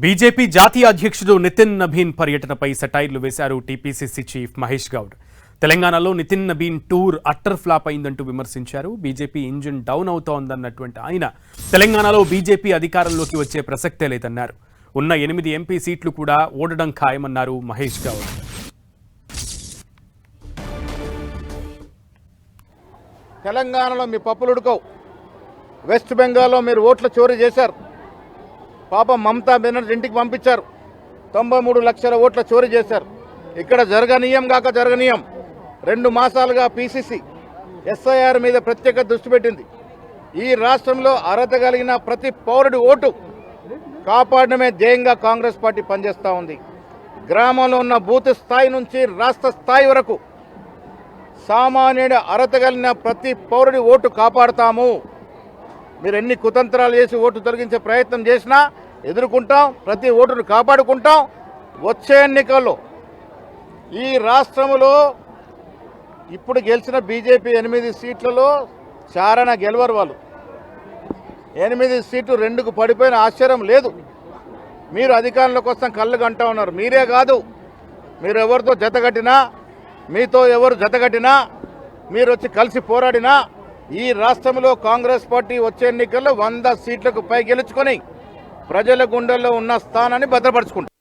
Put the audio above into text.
BJP జాతీయ అధ్యక్షుడు నితిన్ నబీన్ పర్యటనపై సెటైర్లు వేశారు టీపీసీసీ చీఫ్ మహేష్ గౌడ్. తెలంగాణలో Nitin Nabin tour utter flop అయిందంటూ విమర్శించారు. బీజేపీ ఇంజిన్ డౌన్ అవుతోందన్నటువంటి ఆయన తెలంగాణలో బీజేపీ అధికారంలోకి వచ్చే ప్రసక్తే లేదన్నారు. ఉన్న 8 ఎంపీ సీట్లు కూడా ఓడడం ఖాయమన్నారు మహేష్ గౌడ్. తెలంగాణలో మీ పప్పులు ఉడకవు. వెస్ట్ బెంగాల్లో మీరు ఓట్ల చోరీ చేశారు. పాపం మమతా బెనర్జీ ఇంటికి పంపించారు. 93 లక్షల ఓట్ల చోరీ చేశారు. ఇక్కడ జరగనీయం కాక జరగనీయం 2 మాసాలుగా పీసీసీ ఎస్ఐఆర్ మీద ప్రత్యేక దృష్టి పెట్టింది. ఈ రాష్ట్రంలో అర్హత కలిగిన ప్రతి పౌరుడి ఓటు కాపాడడమే ధ్యేయంగా కాంగ్రెస్ పార్టీ పనిచేస్తూ ఉంది. గ్రామంలో ఉన్న బూత్ స్థాయి నుంచి రాష్ట్ర స్థాయి వరకు సామాన్యుడి అర్హత కలిగిన ప్రతి పౌరుడి ఓటు కాపాడుతాము. మీరు ఎన్ని కుతంత్రాలు చేసి ఓటు తొలగించే ప్రయత్నం చేసినా ఎదుర్కొంటాం. ప్రతి ఓటును కాపాడుకుంటాం. వచ్చే ఎన్నికల్లో ఈ రాష్ట్రంలో ఇప్పుడు గెలిచిన బీజేపీ 8 సీట్లలో చారణ గెలవరు. వాళ్ళు 8 సీట్లు 2కు పడిపోయిన ఆశ్చర్యం లేదు. మీరు అధికారంలో కోసం కళ్ళు కంటా ఉన్నారు. మీరే కాదు, మీరు ఎవరితో జతగట్టినా, మీతో ఎవరు జతగట్టినా, మీరు వచ్చి కలిసి పోరాడినా ఈ రాష్ట్రంలో కాంగ్రెస్ పార్టీ వచ్చే ఎన్నికల్లో 100 సీట్లకు పై గెలుచుకొని ప్రజల గుండెల్లో ఉన్న స్థానాన్ని భద్రపరుచుకుంటారు.